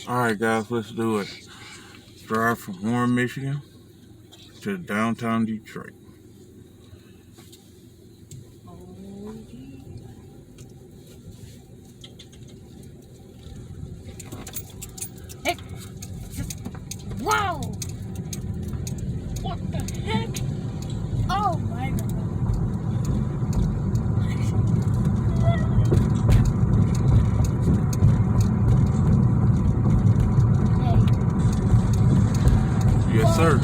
Alright guys, let's do it. Drive from Warren, Michigan to downtown Detroit. Hey. Wow! What the heck? Oh my god. Yes, sir.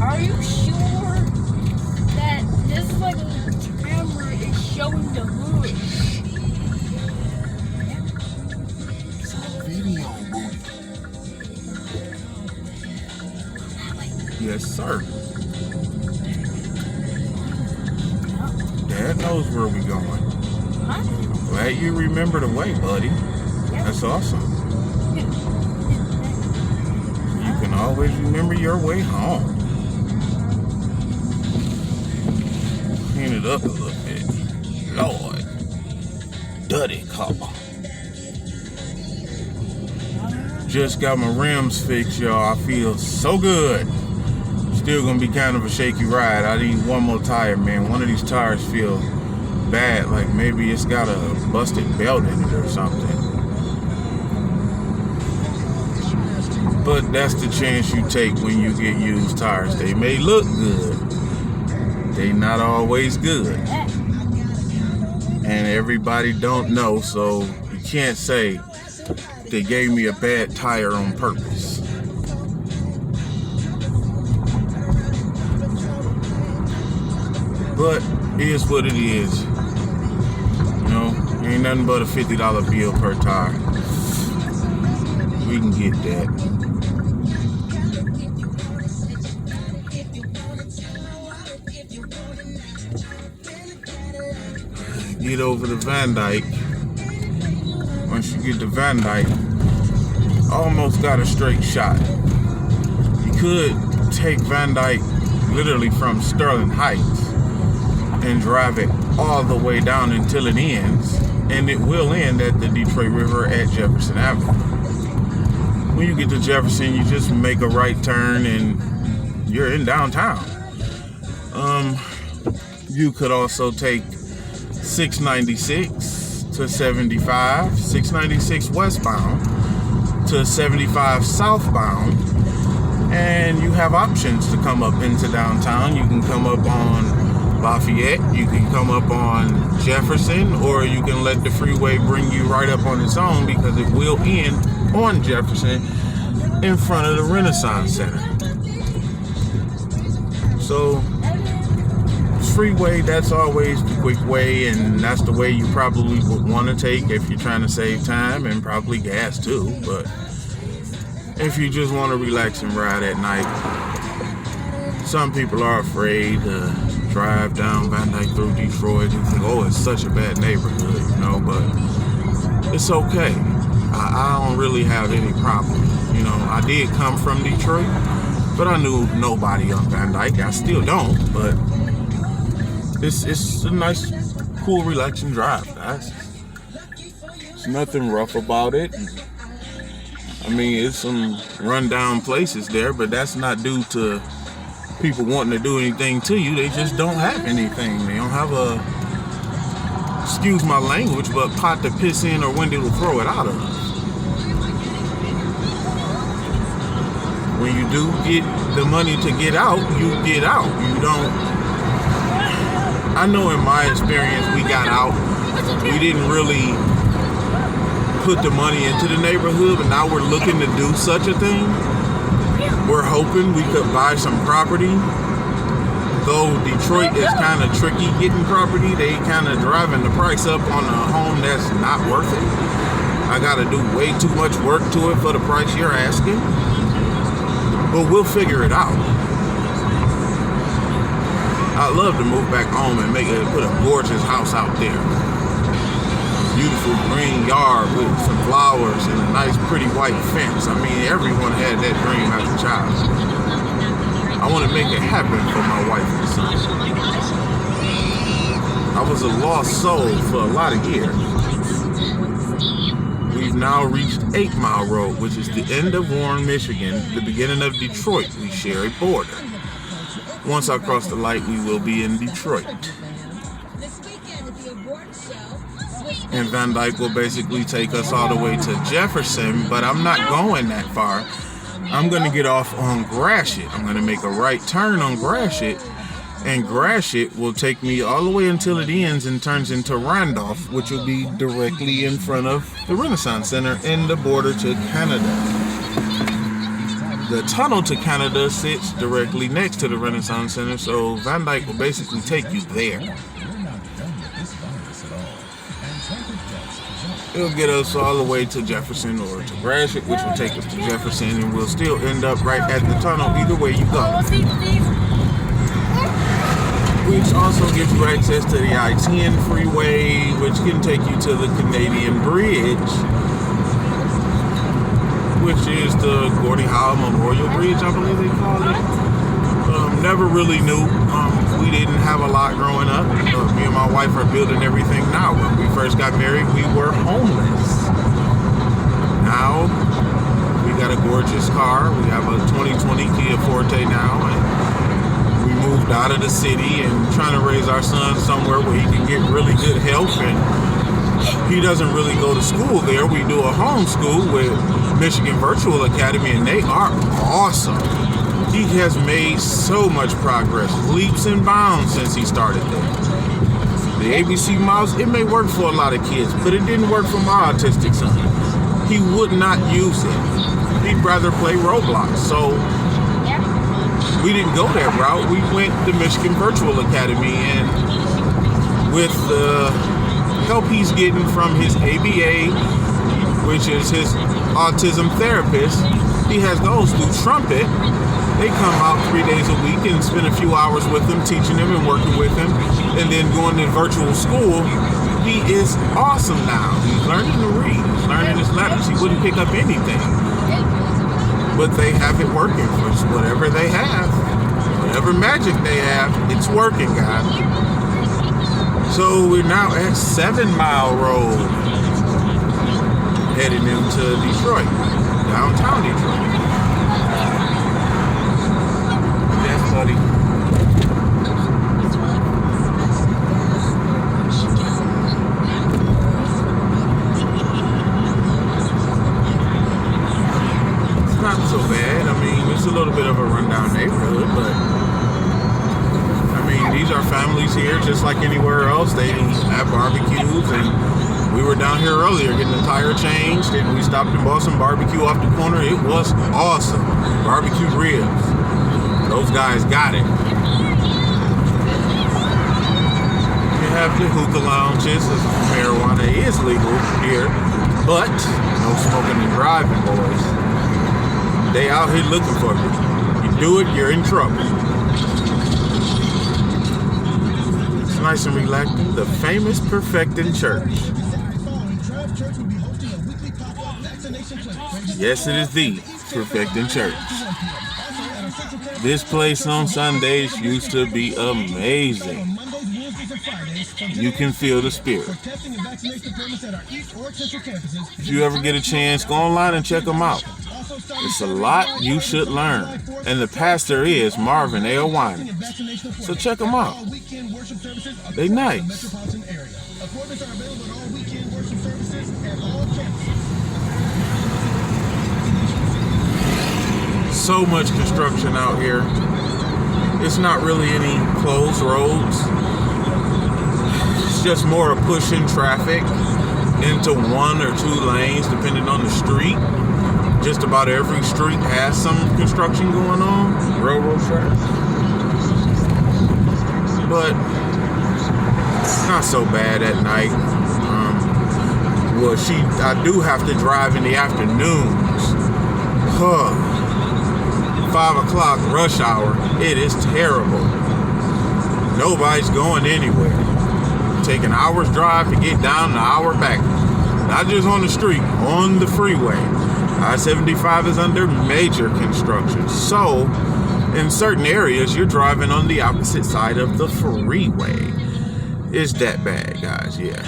Are you sure that this little camera is showing the hood? It's a video booth. Yes, sir. Dad knows where we're going. I'm glad you remember the way, buddy. That's awesome. You can always remember your way home. Clean it up a little bit. Lord. Dirty car. Just got my rims fixed, y'all. I feel so good. Still gonna be kind of a shaky ride. I need one more tire, man. One of these tires feel bad, like maybe it's got a busted belt in it or something. But that's the chance you take when you get used tires. They may look good. They not always good. And everybody don't know, so you can't say they gave me a bad tire on purpose. But it is what it is. You know, ain't nothing but a $50 bill per tire. We can get that. Get over to Van Dyke. Once you get to Van Dyke, almost got a straight shot. You could take Van Dyke literally from Sterling Heights and drive it all the way down until it ends, and it will end at the Detroit River at Jefferson Avenue. When you get to Jefferson, you just make a right turn and you're in downtown. You could also take 696 to 75, 696 westbound to 75 southbound, and you have options to come up into downtown. You can come up on Lafayette, you can come up on Jefferson, or you can let the freeway bring you right up on its own, because it will end on Jefferson in front of the Renaissance Center. So freeway, that's always the quick way, and that's the way you probably would want to take if you're trying to save time and probably gas too. But if you just want to relax and ride at night, some people are afraid to drive down Van Dyke through Detroit and think, oh, it's such a bad neighborhood, you know, but it's okay. I don't really have any problem. You know, I did come from Detroit, but I knew nobody on Van Dyke. I still don't, but it's a nice, cool, relaxing drive, guys. There's nothing rough about it. I mean, it's some rundown places there, but that's not due to people wanting to do anything to you. They just don't have anything. They don't have a, excuse my language, but pot to piss in or window to throw it out of. When you do get the money to get out, you get out. You don't. I know in my experience, we got out. We didn't really put the money into the neighborhood, but now we're looking to do such a thing. We're hoping we could buy some property. Though Detroit is kind of tricky getting property, they kind of driving the price up on a home that's not worth it. I got to do way too much work to it for the price you're asking. But we'll figure it out. I'd love to move back home and put a gorgeous house out there. Beautiful green yard with some flowers and a nice pretty white fence. I mean, everyone had that dream as a child. I want to make it happen for my wife and son. I was a lost soul for a lot of years. We've now reached 8 Mile Road, which is the end of Warren, Michigan, the beginning of Detroit. We share a border. Once I cross the light, we will be in Detroit. And Van Dyke will basically take us all the way to Jefferson, but I'm not going that far. I'm going to get off on Gratiot. I'm going to make a right turn on Gratiot, and Gratiot will take me all the way until it ends and turns into Randolph, which will be directly in front of the Renaissance Center and the border to Canada. The tunnel to Canada sits directly next to the Renaissance Center, so Van Dyke will basically take you there. It'll get us all the way to Jefferson or to Gratiot, which will take us to Jefferson, and we'll still end up right at the tunnel either way you go. Which also gives you access to the I-10 freeway, which can take you to the Canadian Bridge, which is the Gordie Howe Memorial Bridge, I believe they call it. Never really knew. We didn't have a lot growing up. Me and my wife are building everything now. When we first got married, we were homeless. Now, we got a gorgeous car. We have a 2020 Kia Forte now, and we moved out of the city and trying to raise our son somewhere where he can get really good help. And he doesn't really go to school there. We do a homeschool with Michigan Virtual Academy, and they are awesome. He has made so much progress, leaps and bounds since he started there. The ABC mouse, it may work for a lot of kids, but it didn't work for my autistic son. He would not use it. He'd rather play Roblox. So we didn't go that route. We went to Michigan Virtual Academy, and with the help he's getting from his ABA, which is his autism therapist, he has those through Trumpet. They come out 3 days a week and spend a few hours with him, teaching him and working with him, and then going to virtual school. He is awesome now. He's learning to read. He's learning his letters. He wouldn't pick up anything. But they have it working for whatever they have. Whatever magic they have, it's working, guys. So we're now at 7 Mile Road, heading into Detroit, downtown Detroit. Buddy. It's not so bad. I mean, it's a little bit of a rundown neighborhood, but I mean, these are families here just like anywhere else. They have barbecues, and we were down here earlier getting the tire changed, and we stopped and bought some barbecue off the corner. It was awesome. Barbecue ribs. Those guys got it. You have the hookah lounges. Marijuana is legal here, but no smoking and driving, boys. They out here looking for you. You do it, you're in trouble. It's nice and relaxing. The famous Perfecting Church. Yes, it is the Perfecting Church. This place on Sundays used to be amazing. You can feel the spirit. If you ever get a chance, go online and check them out. It's a lot you should learn. And the pastor is Marvin A. Wine. So check them out. They nice. So much construction out here. It's not really any closed roads. It's just more of pushing traffic into 1 or 2 lanes depending on the street. Just about every street has some construction going on, railroad tracks. But not so bad at night. I do have to drive in the afternoons. 5 o'clock rush hour, it is terrible. Nobody's going anywhere. Take an hour's drive to get down, an hour back. Not just on the street, on the freeway. I-75 is under major construction. So, in certain areas, you're driving on the opposite side of the freeway. It's that bad, guys, yeah.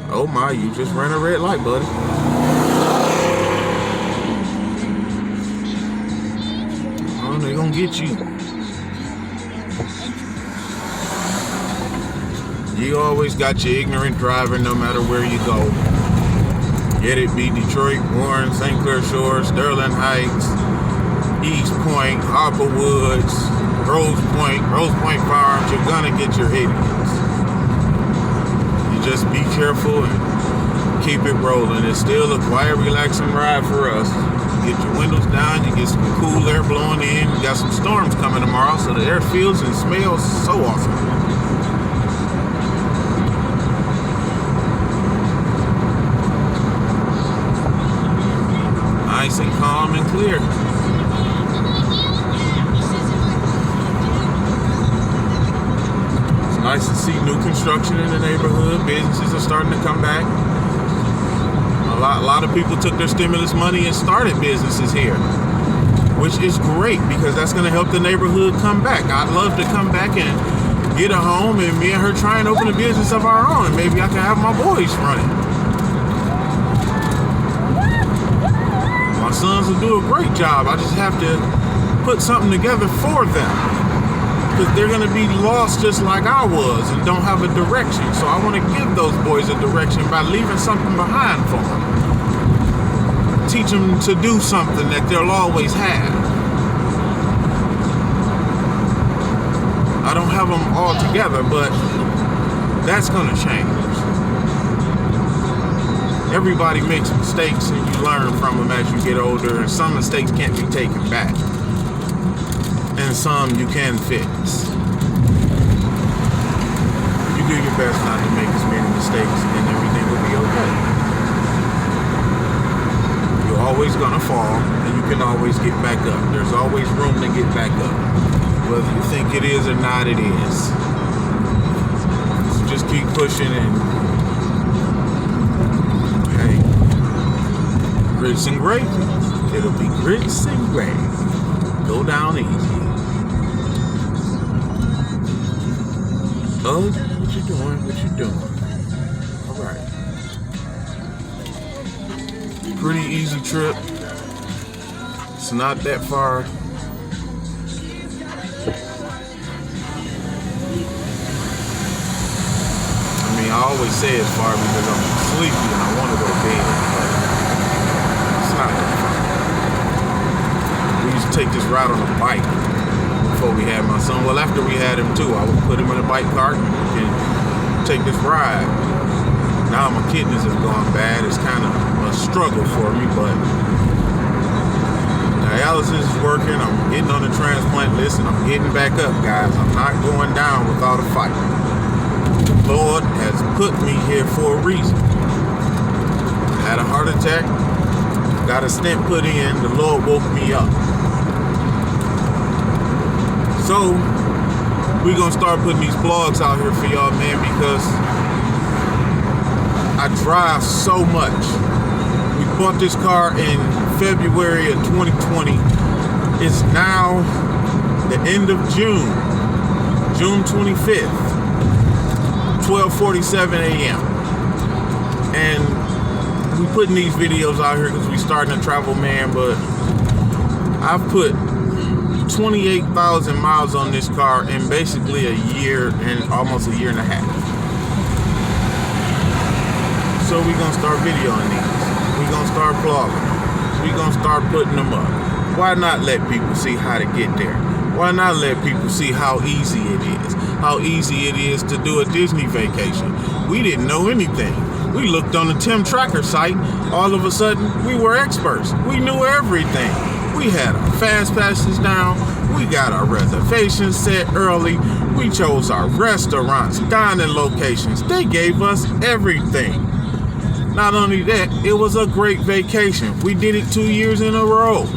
Oh my, you just ran a red light, buddy. get you. You always got your ignorant driver no matter where you go. Yet it be Detroit, Warren, St. Clair Shores, Sterling Heights, East Point, Harper Woods, Rose Point Farms. You're gonna get your idiots. You just be careful and keep it rolling. It's still a quiet, relaxing ride for us. You get your windows down, you get some cool air blowing in. You got some storms coming tomorrow, so the air feels and smells so awesome. Nice and calm and clear. It's nice to see new construction in the neighborhood. Businesses are starting to come back. A lot of people took their stimulus money and started businesses here, which is great because that's going to help the neighborhood come back. I'd love to come back and get a home and me and her try and open a business of our own. Maybe I can have my boys run it. My sons will do a great job. I just have to put something together for them because they're going to be lost just like I was and don't have a direction. So I want to give those boys a direction by leaving something behind for them. Teach them to do something that they'll always have. I don't have them all together, but that's going to change. Everybody makes mistakes and you learn from them as you get older, and some mistakes can't be taken back. And some you can fix. You do your best not to make as many mistakes and everything will be okay. You're always gonna fall and you can always get back up. There's always room to get back up. Whether you think it is or not, it is. So just keep pushing and hey, grits and gravy. It'll be grits and gravy. Go down easy. Oh, what you doing? What you doing? All right. Pretty easy trip. It's not that far. I mean, I always say it's far because I'm sleepy and I want to go to bed, but it's not that far. We used to take this ride on a bike before we had my son. Well, after we had him too, I would put him in a bike cart and take this ride. Now my kidneys have gone bad. It's kind of a struggle for me, but dialysis is working. I'm getting on the transplant list and I'm getting back up, guys. I'm not going down without a fight. The Lord has put me here for a reason. I had a heart attack, got a stent put in, the Lord woke me up. So, we're going to start putting these vlogs out here for y'all, man, because I drive so much. We bought this car in February of 2020. It's now the end of June, June 25th, 12:47 a.m. And we putting these videos out here because we starting to travel, man, but I've put 28,000 miles on this car in basically a year and almost a year and a half. So we're going to start videoing these. We're going to start vlogging. We're going to start putting them up. Why not let people see how to get there? Why not let people see how easy it is? How easy it is to do a Disney vacation. We didn't know anything. We looked on the Tim Tracker site. All of a sudden, we were experts. We knew everything. We had our fast passes down. We got our reservations set early. We chose our restaurants, dining locations. They gave us everything. Not only that, it was a great vacation. We did it 2 years in a row.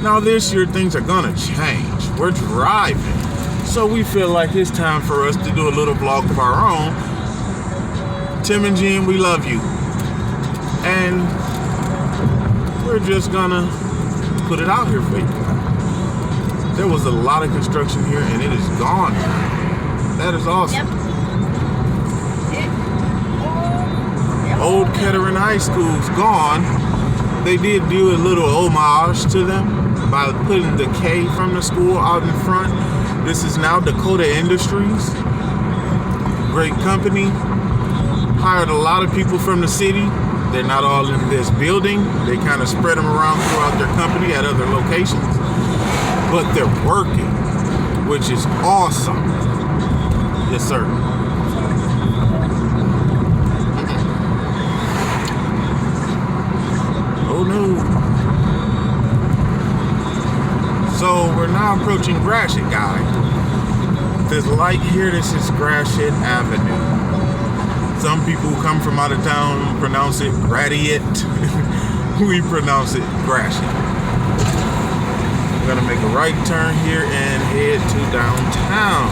Now this year, things are gonna change. We're driving. So we feel like it's time for us to do a little vlog of our own. Tim and Jen, we love you. And we're just gonna put it out here for you. There was a lot of construction here and it is gone now. That is awesome. Yep. Old Kettering High School's gone. They did do a little homage to them. by putting the K from the school out in front. This is now Dakota Industries. Great company. Hired a lot of people from the city. They're not all in this building. They kind of spread them around throughout their company at other locations. But they're working, which is awesome. Yes, sir. Oh no. So we're now approaching Gratiot, guy. This light here, this is Gratiot Avenue. Some people who come from out of town pronounce it Gratiot. We pronounce it Gratiot. We're gonna make a right turn here and head to downtown.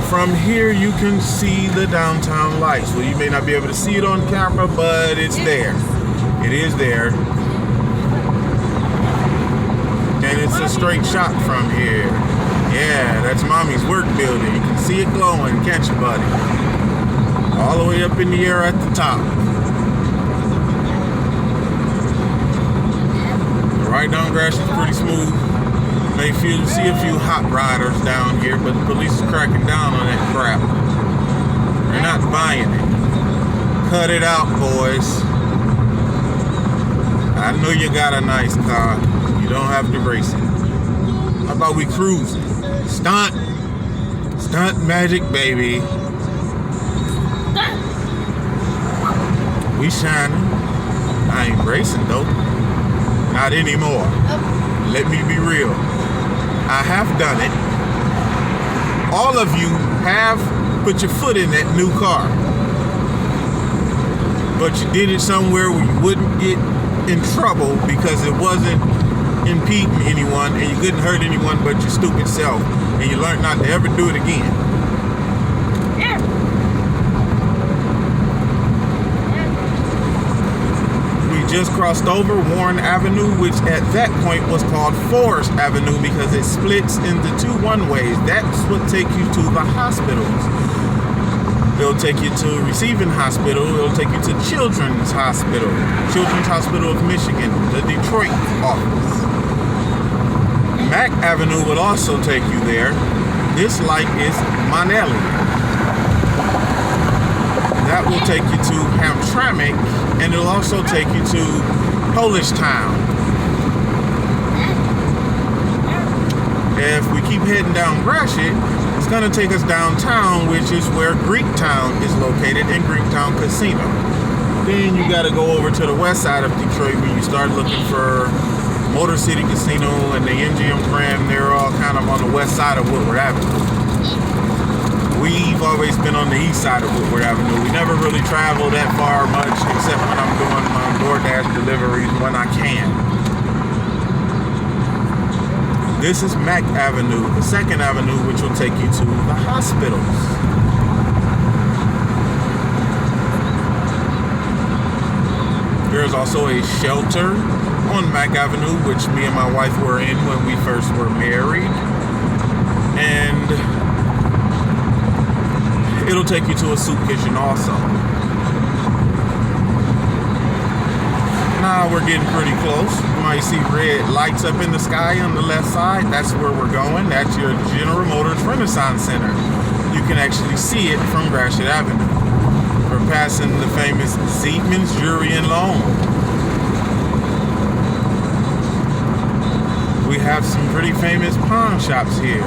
From here, you can see the downtown lights. Well, you may not be able to see it on camera, but it's there. It is there. And it's a straight shot from here. Yeah, that's Mommy's work building. You can see it glowing, can't you, buddy? All the way up in the air at the top. The ride down Gratiot's pretty smooth. May see a few hot riders down here, but the police is cracking down on that crap. They're not buying it. Cut it out, boys. I know you got a nice car. You don't have to race it. How about we cruise? Stunt magic, baby. We shining. I ain't racing though. Not anymore. Let me be real. I have done it. All of you have put your foot in that new car. But you did it somewhere where you wouldn't get in trouble because it wasn't impeding anyone and you couldn't hurt anyone but your stupid self. And you learned not to ever do it again. Just crossed over Warren Avenue, which at that point was called Forest Avenue because it splits into two one-ways. That's what takes you to the hospitals. It'll take you to Receiving Hospital. It'll take you to Children's Hospital of Michigan, the Detroit office. Mack Avenue will also take you there. This light is Manelli. That will take you to Hamtramck, and it'll also take you to Polish Town. If we keep heading down Gratiot, it's going to take us downtown, which is where Greektown is located, in Greektown Casino. Then you got to go over to the west side of Detroit when you start looking for Motor City Casino and the MGM Grand. They're all kind of on the west side of Woodward Avenue. We've always been on the east side of Woodward Avenue. We never really travel that far much, except when I'm doing my DoorDash deliveries when I can. This is Mack Avenue, the second avenue, which will take you to the hospitals. There's also a shelter on Mack Avenue, which me and my wife were in when we first were married. And it'll take you to a soup kitchen also. Now we're getting pretty close. You might see red lights up in the sky on the left side. That's where we're going. That's your General Motors Renaissance Center. You can actually see it from Gratiot Avenue. We're passing the famous Zietman's Jewelry and Loan. We have some pretty famous pawn shops here.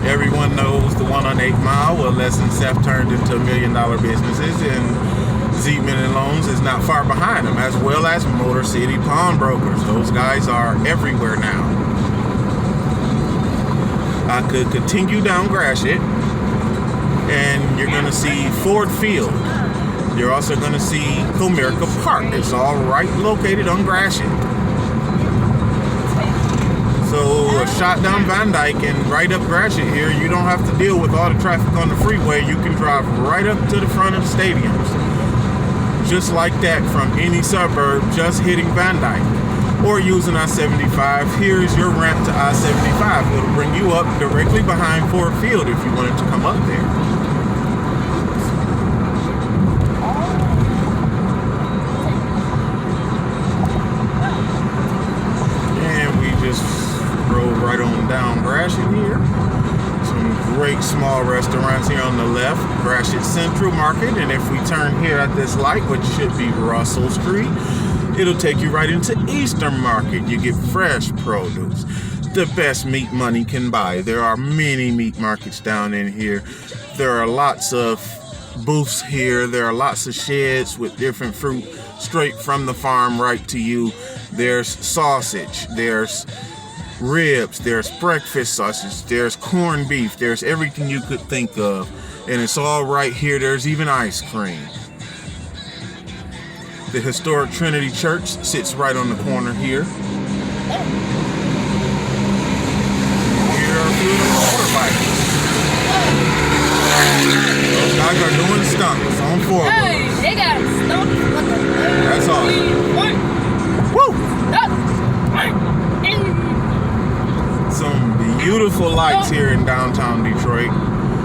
Everyone knows the one on 8 Mile, where Les and Seth turned into $1 million businesses, and Zietman and Loans is not far behind them, as well as Motor City Pawnbrokers. Those guys are everywhere now. I could continue down Gratiot, and you're going to see Ford Field. You're also going to see Comerica Park. It's all right located on Gratiot. So a shot down Van Dyke and right up Gratiot here, you don't have to deal with all the traffic on the freeway. You can drive right up to the front of the stadiums. Just like that from any suburb, just hitting Van Dyke. Or using I-75, here's your ramp to I-75. It'll bring you up directly behind Ford Field if you wanted to come up there. small restaurants here on the left, Gratiot Central Market, and if we turn here at this light, which should be Russell Street, it'll take you right into Eastern Market. You get fresh produce, the best meat money can buy. There are many meat markets down in here. There are lots of booths here. There are lots of sheds with different fruit straight from the farm right to you. There's sausage, there's ribs, there's breakfast sausage, there's corned beef, there's everything you could think of, and it's all right here. There's even ice cream. The historic Trinity Church sits right on the corner here. Here are a few of the motorbikes. Those guys are doing stunts on four. Hey, they got stunts. What the? That's awesome. Woo! Some beautiful lights here in downtown Detroit.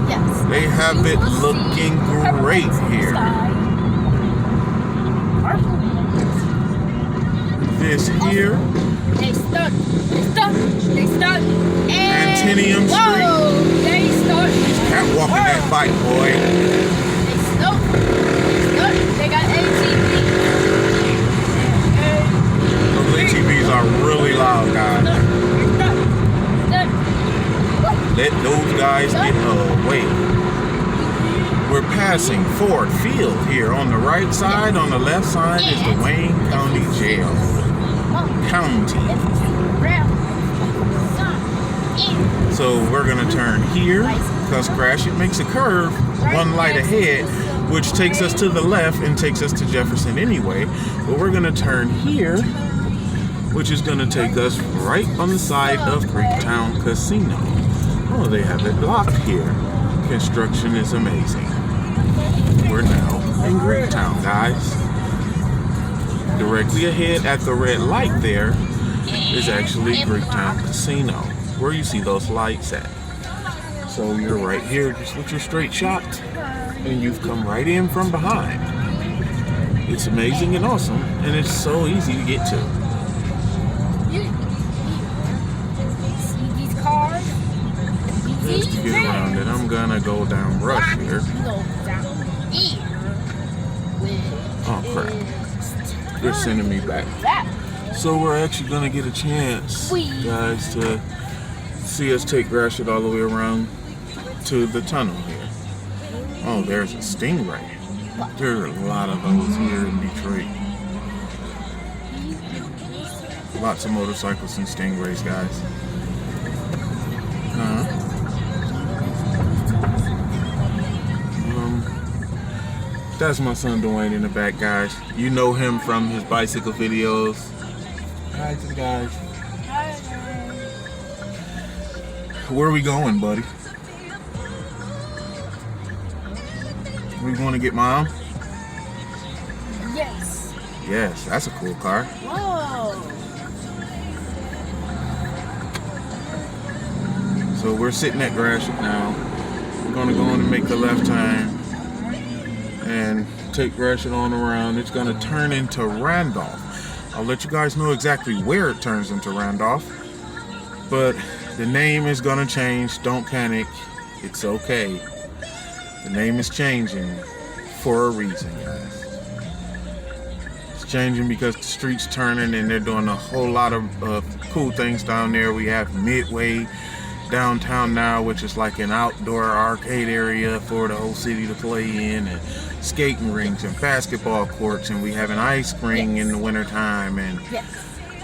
Yes. They have it looking great here. This here, They stuck. They stuck. Antinium Street. Whoa, they stuck. Catwalking that bike, boy. They stuck. They got ATV. Those ATVs are really loud, guys. Let those guys get away. We're passing Ford Field here. On the right side, on the left side is the Wayne County Jail. County. So we're gonna turn here because Gratiot makes a curve one light ahead, which takes us to the left and takes us to Jefferson anyway. But we're gonna turn here, which is gonna take us right on the side of Greektown Casino. Oh, they have it blocked here. Construction is amazing. We're now in Greektown, guys. Directly ahead at the red light there is actually Greektown Casino, where you see those lights at. So you're right here just with your straight shot, and you've come right in from behind. It's amazing and awesome, and it's so easy to get to. These cars. Just to get around it, I'm gonna go down Rush here. Oh crap. They're sending me back. So we're actually gonna get a chance, guys, to see us take Gratiot all the way around to the tunnel here. Oh, there's a Stingray. There are a lot of those here in Detroit. Lots of motorcycles and Stingrays, guys. That's my son Dwayne in the back, guys. You know him from his bicycle videos. Hi to the guys. Where are we going, buddy? We want to get Mom? Yes. Yes, that's a cool car. Whoa. So we're sitting at Gratiot now. We're going to go in and make the left turn and take Gratiot on around. It's going to turn into Randolph. I'll let you guys know exactly where it turns into Randolph, but the name is going to change. Don't panic. It's okay. The name is changing for a reason, guys. It's changing because the street's turning and they're doing a whole lot of cool things down there. We have Midway downtown now, which is like an outdoor arcade area for the whole city to play in, and skating rinks and basketball courts, and we have an ice ring in the wintertime, and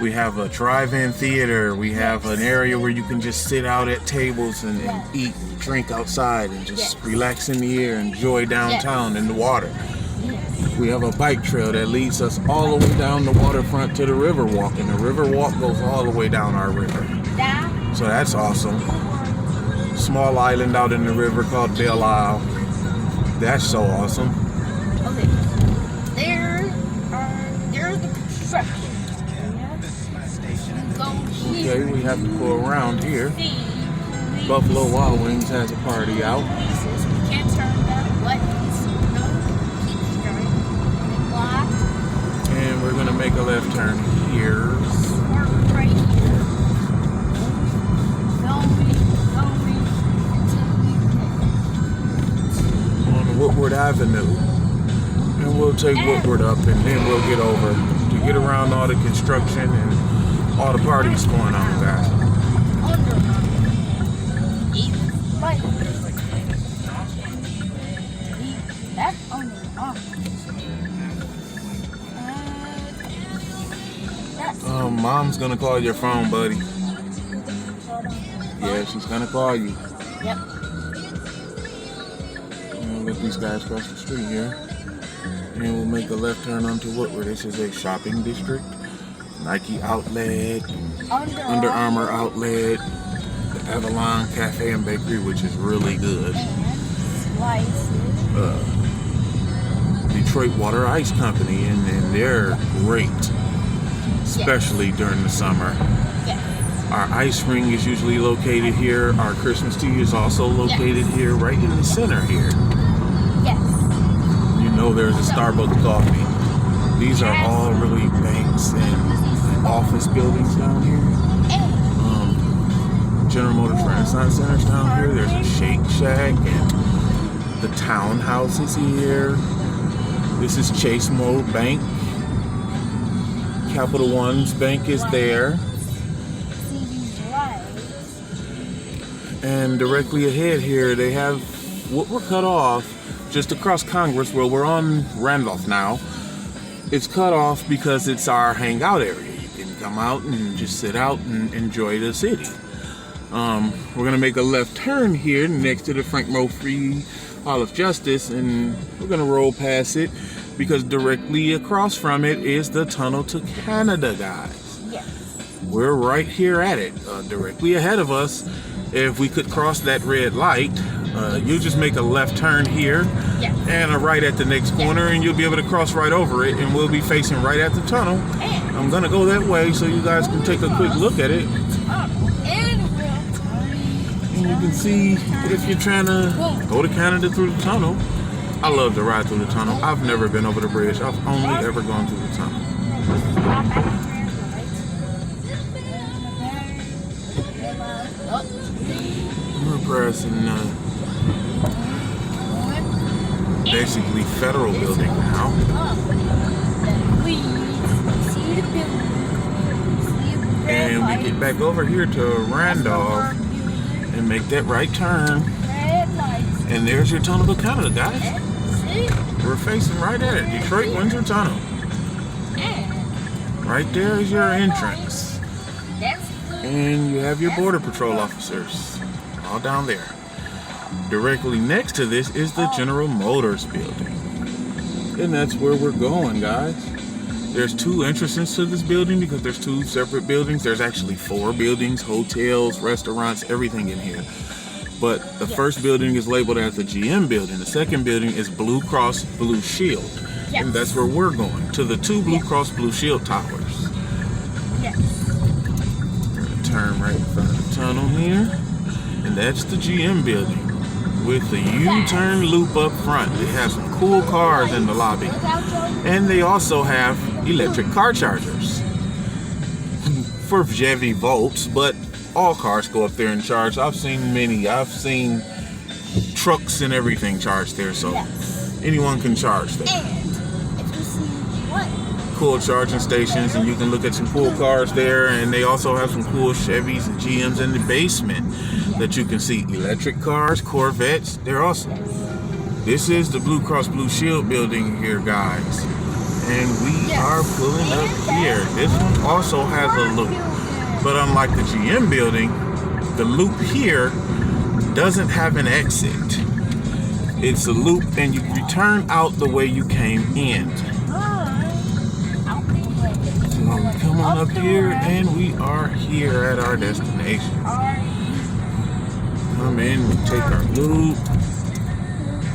we have a drive-in theater. We have an area where you can just sit out at tables and eat and drink outside and just relax in the air, enjoy downtown and the water. We have a bike trail that leads us all the way down the waterfront to the Riverwalk, and the Riverwalk goes all the way down our river. So that's awesome. Small island out in the river called Belle Isle. That's so awesome. Okay. There's the construction. Okay, we have to go around here. Buffalo Wild Wings has a party out. We can't turn that way. No, keep straight. Blocked. And we're gonna make a left turn here. Mark right here. Filming until we get on Woodward Avenue. And we'll take Woodward up and then we'll get over to get around all the construction and all the parties going on, guys. That's Under Armour. Mom's gonna call your phone, buddy. Yeah, she's gonna call you. Yep. We'll let these guys cross the street here. And we'll make a left turn onto Woodward. This is a shopping district. Nike outlet, Under Armour outlet, the Avalon Cafe and Bakery, which is really good. And slices. Detroit Water Ice Company, and they're great, especially during the summer. Yes. Our ice ring is usually located here. Our Christmas tree is also located here, right in the center here. Yes. You know there's a Starbucks coffee. These are all really banks and office buildings down here. General Motors Renaissance Center's down here. There's a Shake Shack and the Townhouse is here. This is Chase Mode Bank. Capital One's bank is there. And directly ahead here, they have what we're cut off just across Congress, where we're on Randolph now. It's cut off because it's our hangout area. You can come out and just sit out and enjoy the city. We're gonna make a left turn here next to the Frank Murphy Hall of Justice, and we're gonna roll past it because directly across from it is the Tunnel to Canada, guys. Yes. We're right here at it, directly ahead of us. If we could cross that red light, you just make a left turn here and a right at the next corner, and you'll be able to cross right over it, and we'll be facing right at the tunnel. I'm gonna go that way so you guys can take a quick look at it. And you can see if you're trying to go to Canada through the tunnel. I love to ride through the tunnel. I've never been over the bridge. I've only ever gone through the tunnel. We're pressing basically federal building now. And we get back over here to Randolph and make that right turn. And there's your Tunnel to Canada, guys. We're facing right at it. Detroit Windsor Tunnel. Right there is your entrance. And you have your Border Patrol officers all down there. Directly next to this is the General Motors building. And that's where we're going, guys. There's two entrances to this building because there's two separate buildings. There's actually 4 buildings, hotels, restaurants, everything in here. But the first building is labeled as the GM building. The second building is Blue Cross Blue Shield. Yes. And that's where we're going, to the 2 Blue Cross Blue Shield towers. Yes. We're gonna turn right in front of the tunnel here. And that's the GM building with the U-turn loop up front. They have some cool cars in the lobby. And they also have electric car chargers for Chevy Volts, but all cars go up there and charge. I've seen many. I've seen trucks and everything charged there, so anyone can charge there. Cool charging stations, and you can look at some cool cars there, and they also have some cool Chevys and GMs in the basement that you can see. Electric cars, Corvettes, they're awesome. This is the Blue Cross Blue Shield building here, guys. And we are pulling up here. This one also has a loop. But unlike the GM building, the loop here doesn't have an exit. It's a loop and you return out the way you came in. So come on up here and we are here at our destination. Come in, we take our loop.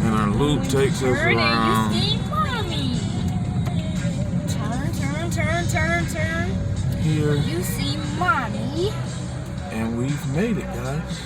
And our loop takes us around. Turn. Here. You see mommy. And we've made it, guys.